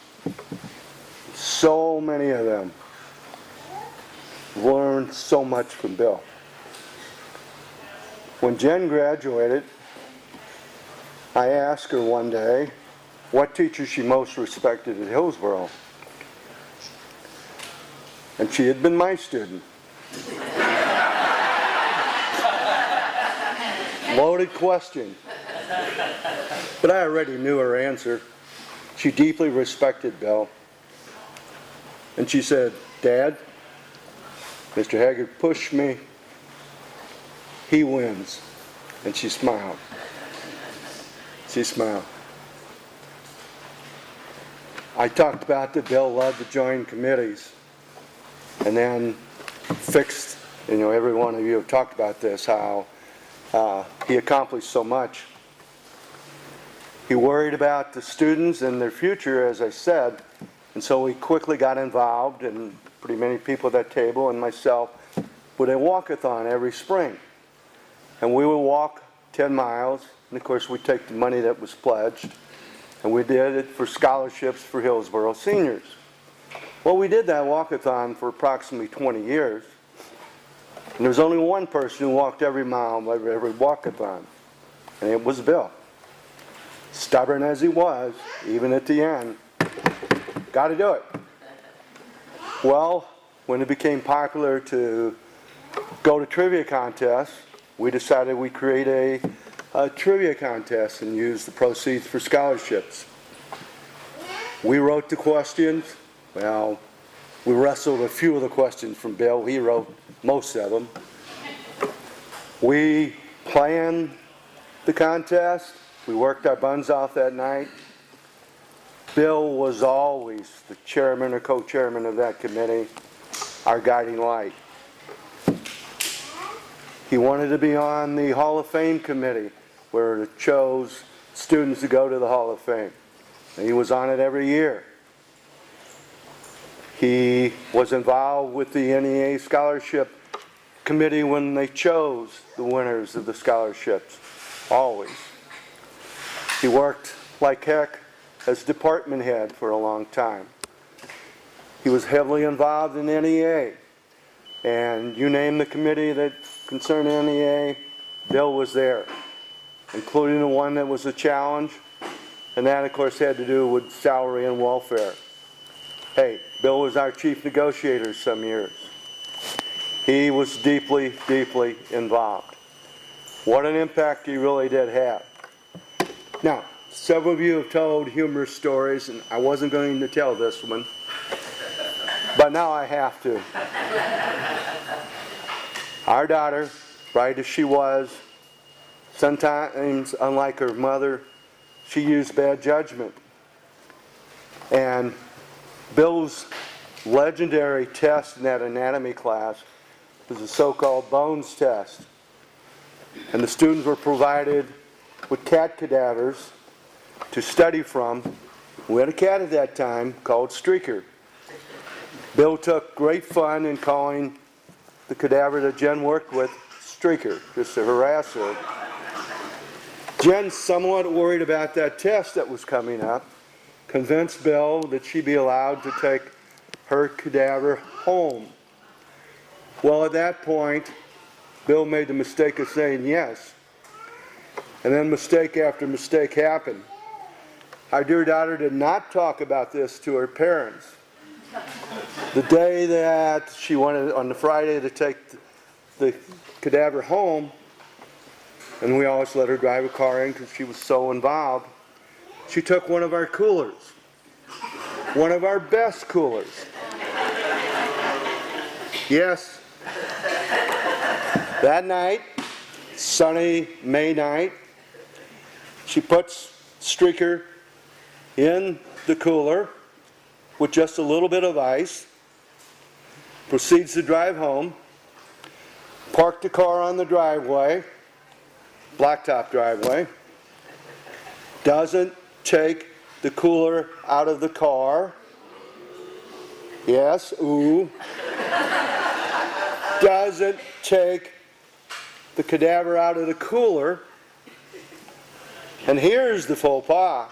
So many of them learned so much from Bill. When Jen graduated, I asked her one day what teacher she most respected at Hillsborough. And she had been my student. Loaded question. But I already knew her answer. She deeply respected Bill. And she said, "Dad, Mr. Haggard pushed me. He wins." And she smiled. She smiled. I talked about that Bill loved to join committees and then fixed, every one of you have talked about this, how he accomplished so much. He worried about the students and their future, as I said, and so he quickly got involved, and pretty many people at that table and myself with a walkathon every spring. And we would walk 10 miles, and of course we'd take the money that was pledged, and we did it for scholarships for Hillsborough seniors. Well, we did that walkathon for approximately 20 years, and there was only one person who walked every mile of every walkathon, and it was Bill. Stubborn as he was, even at the end, got to do it. Well, when it became popular to go to trivia contests, we decided we'd create a trivia contest and use the proceeds for scholarships. We wrote the questions. Well, we wrestled a few of the questions from Bill. He wrote most of them. We planned the contest. We worked our buns off that night. Bill was always the chairman or co-chairman of that committee, our guiding light. He wanted to be on the Hall of Fame committee, where it chose students to go to the Hall of Fame. And he was on it every year. He was involved with the NEA scholarship committee when they chose the winners of the scholarships, always. He worked like heck as department head for a long time. He was heavily involved in NEA, and you name the committee that concerned NEA, Bill was there, including the one that was a challenge, and that of course had to do with salary and welfare. Hey, Bill was our chief negotiator some years. He was deeply, deeply involved. What an impact he really did have. Now, several of you have told humorous stories, and I wasn't going to tell this one, but now I have to. Our daughter, bright as she was, sometimes, unlike her mother, she used bad judgment. And Bill's legendary test in that anatomy class was the so-called bones test. And the students were provided with cat cadavers to study from. We had a cat at that time called Streaker. Bill took great fun in calling the cadaver that Jen worked with Streaker, just to harass her. Jen, somewhat worried about that test that was coming up, convinced Bill that she'd be allowed to take her cadaver home. Well, at that point, Bill made the mistake of saying yes. And then mistake after mistake happened. Our dear daughter did not talk about this to her parents. The day that she wanted, on the Friday, to take the cadaver home, and we always let her drive a car in because she was so involved, she took one of our coolers, one of our best coolers. Yes. That night, sunny May night, she puts Streaker in the cooler with just a little bit of ice, proceeds to drive home, parked the car on the driveway, blacktop driveway, doesn't take the cooler out of the car. Yes, ooh. Doesn't take the cadaver out of the cooler. And here's the faux pas.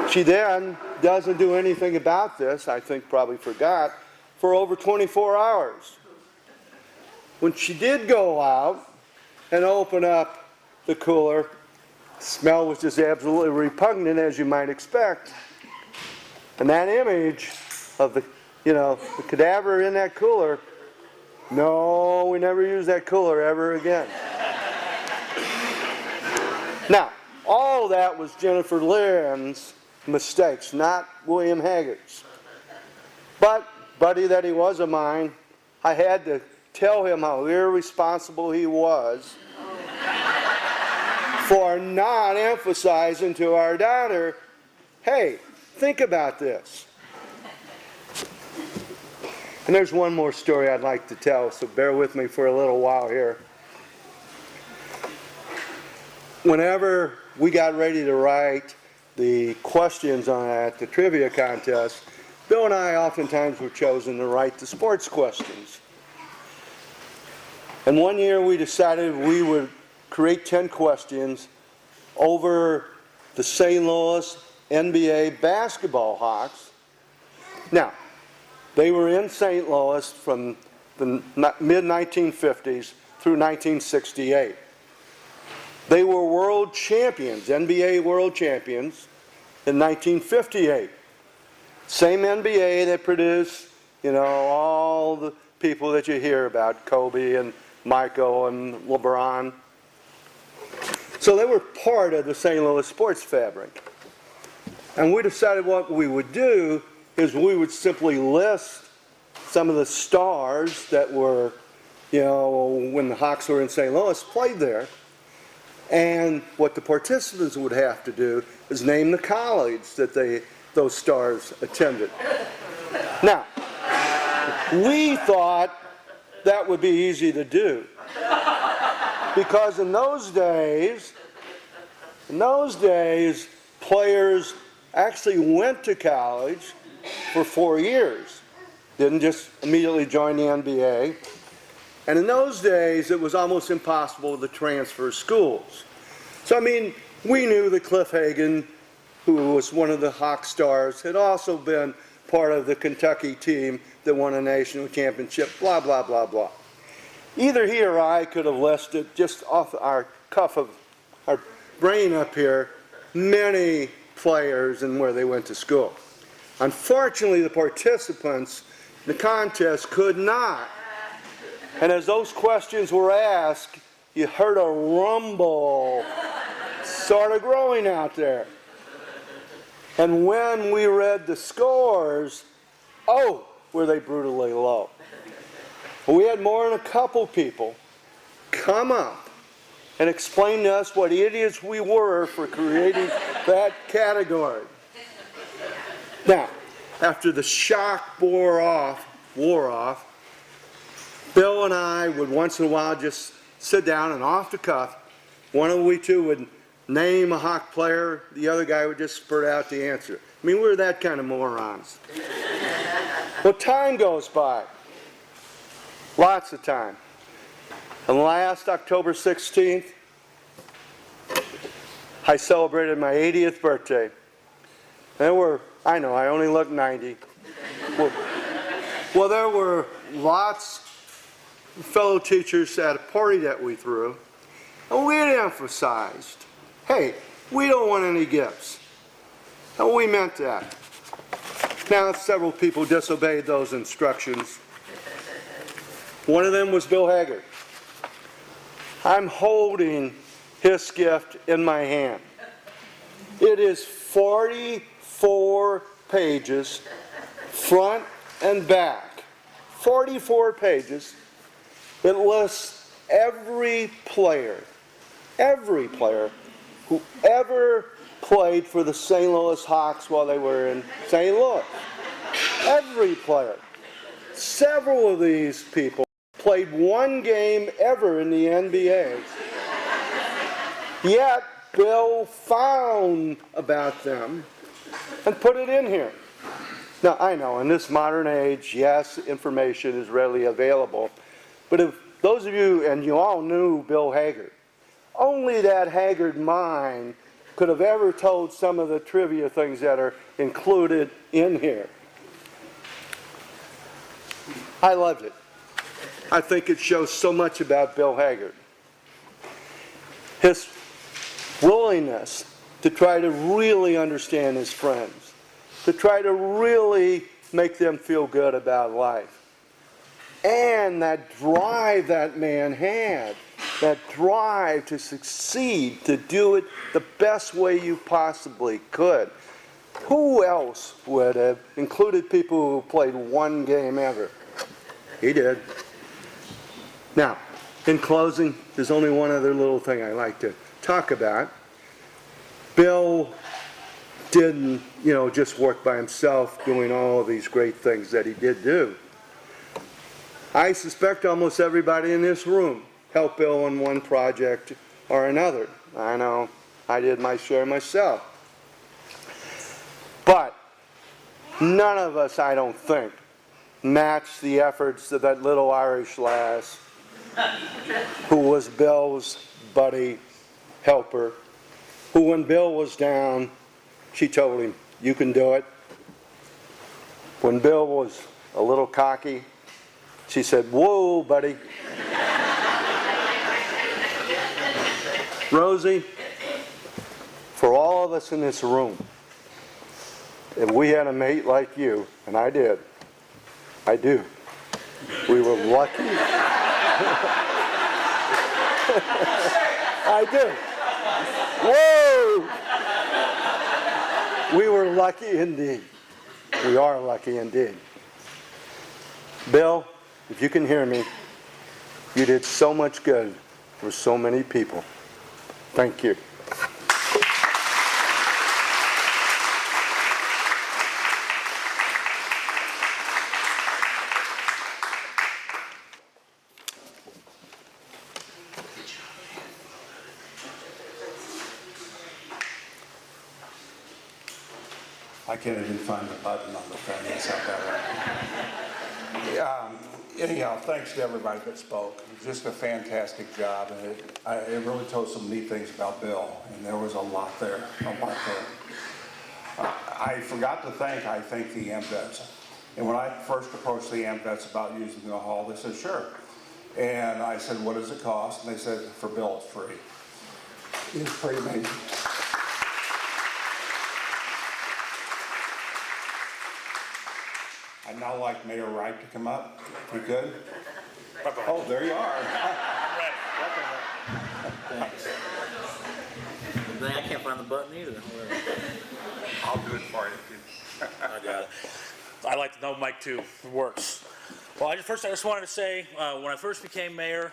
She then doesn't do anything about this, I think probably forgot, for over 24 hours. When she did go out and open up the cooler, the smell was just absolutely repugnant, as you might expect. And that image of the cadaver in that cooler, no, we never use that cooler ever again. Now, all that was Jennifer Lynn's mistakes, not William Haggard's. But, buddy that he was of mine, I had to tell him how irresponsible he was for not emphasizing to our daughter, hey, think about this. And there's one more story I'd like to tell, so bear with me for a little while here. Whenever we got ready to write the questions at the trivia contest, Bill and I oftentimes were chosen to write the sports questions. And one year we decided we would create 10 questions over the St. Louis NBA basketball Hawks. Now, they were in St. Louis from the mid-1950s through 1968. They were world champions, NBA world champions, in 1958. Same NBA that produced, all the people that you hear about, Kobe and Michael and LeBron. So they were part of the St. Louis sports fabric. And we decided what we would do is we would simply list some of the stars that were, when the Hawks were in St. Louis, played there. And what the participants would have to do is name the college that those stars attended. Now, we thought that would be easy to do. Because in those days, players actually went to college for 4 years. Didn't just immediately join the NBA. And in those days, it was almost impossible to transfer schools. So, we knew that Cliff Hagan, who was one of the Hawk stars, had also been part of the Kentucky team that won a national championship, blah, blah, blah, blah. Either he or I could have listed, just off our cuff of our brain up here, many players and where they went to school. Unfortunately, the participants in the contest could not. And as those questions were asked, you heard a rumble sort of growing out there. And when we read the scores, were they brutally low. We had more than a couple people come up and explain to us what idiots we were for creating that category. Now, after the shock wore off, Bill and I would once in a while just sit down and off the cuff, one of we two would name a Hawk player, the other guy would just spurt out the answer. We were that kind of morons. Well, time goes by. Lots of time. And last October 16th, I celebrated my 80th birthday. I know, I only look 90. Well, there were lots of fellow teachers at a party that we threw, and we had emphasized, hey, we don't want any gifts. And we meant that. Now, several people disobeyed those instructions. One of them was Bill Haggard. I'm holding his gift in my hand. It is 44 pages, front and back. 44 pages. It lists every player who ever played for the St. Louis Hawks while they were in St. Louis. Every player. Several of these people played one game ever in the NBA. Yet, Bill found about them and put it in here. Now, I know, in this modern age, yes, information is readily available, but if those of you, and you all knew Bill Haggard, only that Haggard mind could have ever told some of the trivia things that are included in here. I loved it. I think it shows so much about Bill Haggard. His willingness to try to really understand his friends, to try to really make them feel good about life. And that drive that man had, that drive to succeed, to do it the best way you possibly could. Who else would have included people who played one game ever? He did. Now, in closing, there's only one other little thing I like to talk about. Bill didn't, just work by himself doing all of these great things that he did do. I suspect almost everybody in this room helped Bill on one project or another. I know I did my share myself. But none of us, I don't think, matched the efforts of that little Irish lass who was Bill's buddy, helper, who when Bill was down, she told him, "You can do it." When Bill was a little cocky, she said, "Whoa, buddy." Rosie, for all of us in this room, if we had a mate like you, and I do, we were lucky. I do. Whoa! We were lucky indeed. We are lucky indeed. Bill, if you can hear me, you did so much good for so many people. Thank you. I can't even find the button on the thing. It's not that right. Anyhow, thanks to everybody that spoke. It was just a fantastic job, and it really told some neat things about Bill, and there was a lot there, I forgot to thank the Amvets. And when I first approached the Amvets about using the hall, they said, "Sure." And I said, "What does it cost?" And they said, "For Bill, it's free." It's pretty amazing. I'd now like Mayor Wright to come up, if we could. Oh, there you are. Thanks. Dang, I can't find the button either. I'll do it for you. I got it. I like the no mic too. It works. Well, I just wanted to say, when I first became mayor,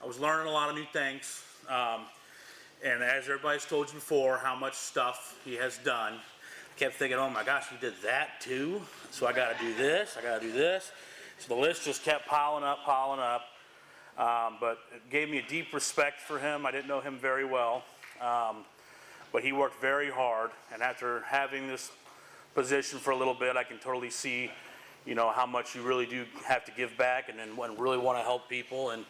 I was learning a lot of new things. And as everybody's told you before, how much stuff he has done. I kept thinking, oh my gosh, he did that too? So I gotta do this, I gotta do this. So the list just kept piling up. But it gave me a deep respect for him. I didn't know him very well. But he worked very hard. And after having this position for a little bit, I can totally see, how much you really do have to give back and then really want to help people. And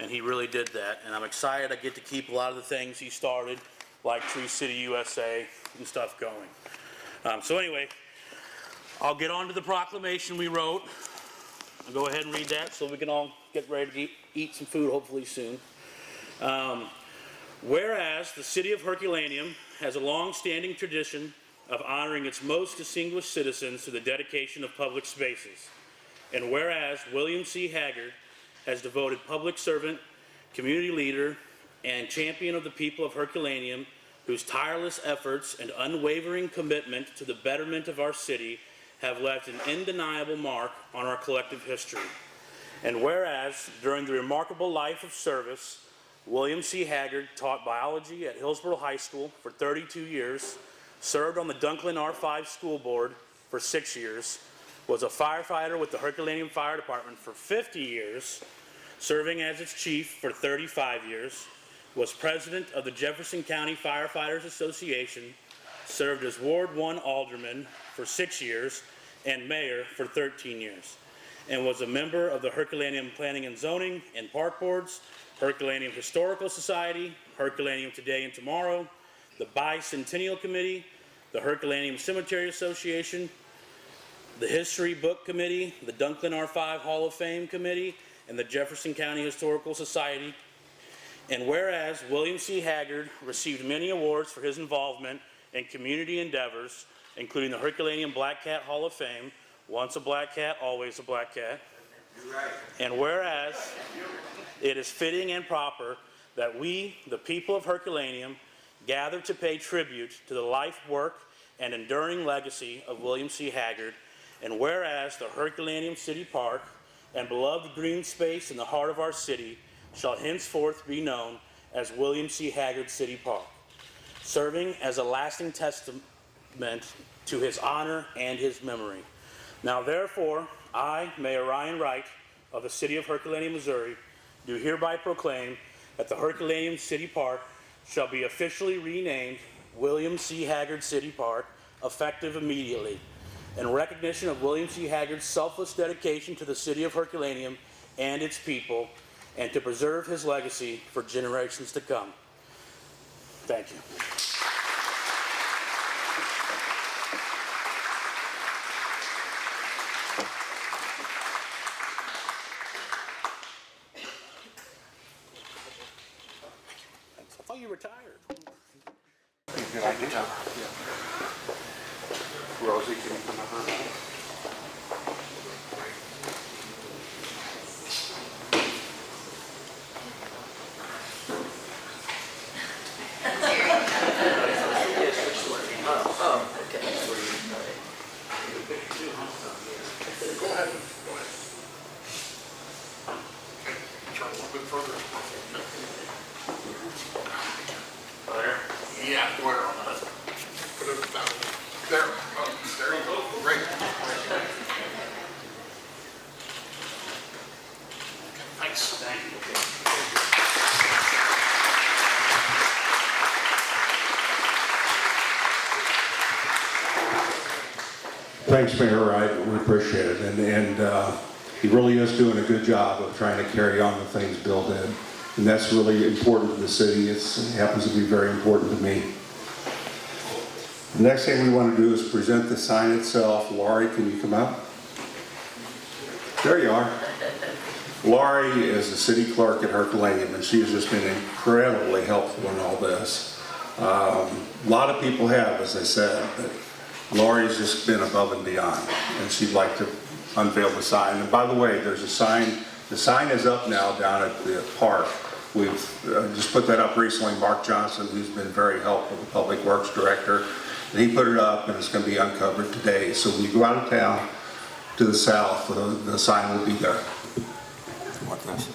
he really did that. And I'm excited I get to keep a lot of the things he started, like Tree City USA and stuff going. So anyway, I'll get on to the proclamation we wrote. I'll go ahead and read that so we can all get ready to eat some food hopefully soon. Whereas the city of Herculaneum has a long-standing tradition of honoring its most distinguished citizens through the dedication of public spaces. And whereas William C. Haggard has devoted public servant, community leader, and champion of the people of Herculaneum, whose tireless efforts and unwavering commitment to the betterment of our city have left an undeniable mark on our collective history. And whereas, during the remarkable life of service, William C. Haggard taught biology at Hillsborough High School for 32 years, served on the Dunklin R5 School Board for 6 years, was a firefighter with the Herculaneum Fire Department for 50 years, serving as its chief for 35 years, was president of the Jefferson County Firefighters Association, served as Ward 1 Alderman for 6 years, and mayor for 13 years, and was a member of the Herculaneum Planning and Zoning and Park Boards, Herculaneum Historical Society, Herculaneum Today and Tomorrow, the Bicentennial Committee, the Herculaneum Cemetery Association, the History Book Committee, the Dunklin R5 Hall of Fame Committee, and the Jefferson County Historical Society. And whereas William C. Haggard received many awards for his involvement in community endeavors, including the Herculaneum Black Cat Hall of Fame, once a black cat, always a black cat. And whereas it is fitting and proper that we, the people of Herculaneum, gather to pay tribute to the life, work, and enduring legacy of William C. Haggard, and whereas the Herculaneum City Park and beloved green space in the heart of our city shall henceforth be known as William C. Haggard City Park, serving as a lasting testament to his honor and his memory. Now therefore, I, Mayor Wright of the city of Herculaneum, Missouri, do hereby proclaim that the Herculaneum City Park shall be officially renamed William C. Haggard City Park, effective immediately, in recognition of William C. Haggard's selfless dedication to the city of Herculaneum and its people, and to preserve his legacy for generations to come. Thank you. I thought you retired. Good idea. Rosie, can you come over? Yeah, where on that? Put it down. There. Oh, there you go. Great. Thanks. Thank you. Thanks, Mayor Wright. We appreciate it. And he really is doing a good job of trying to carry on the things Bill did. And that's really important to the city. It happens to be very important to me. The next thing we want to do is present the sign itself. Laurie, can you come up? There you are. Laurie is the city clerk at Herculaneum, and she has just been incredibly helpful in all this. A lot of people have, as I said, but Laurie's just been above and beyond, and she'd like to unveil the sign. And by the way, there's a sign. The sign is up now down at the park. We've just put that up recently. Mark Johnson, who's been very helpful, the Public Works Director, and he put it up, and it's going to be uncovered today. So when you go out of town to the south, the sign will be there. Want this?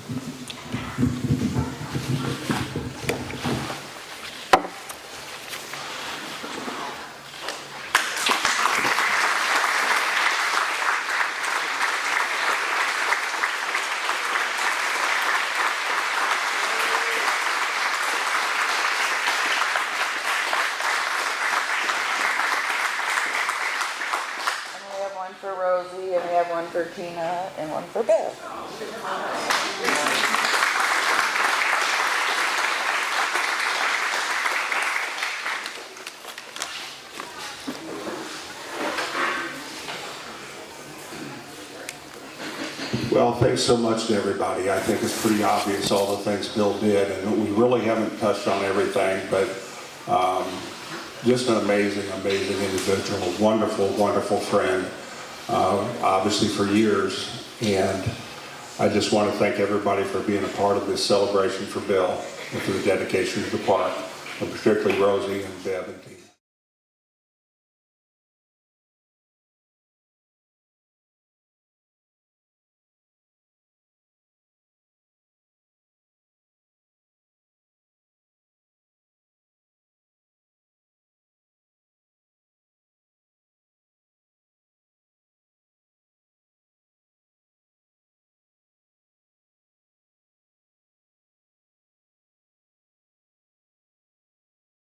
For Rosie, and we have one for Tina, and one for Bill. Well, thanks so much to everybody. I think it's pretty obvious all the things Bill did, and we really haven't touched on everything, but just an amazing, amazing individual, a wonderful, wonderful friend. Obviously for years, and I just want to thank everybody for being a part of this celebration for Bill and for the dedication of the park, and particularly Rosie and Deb and Tina.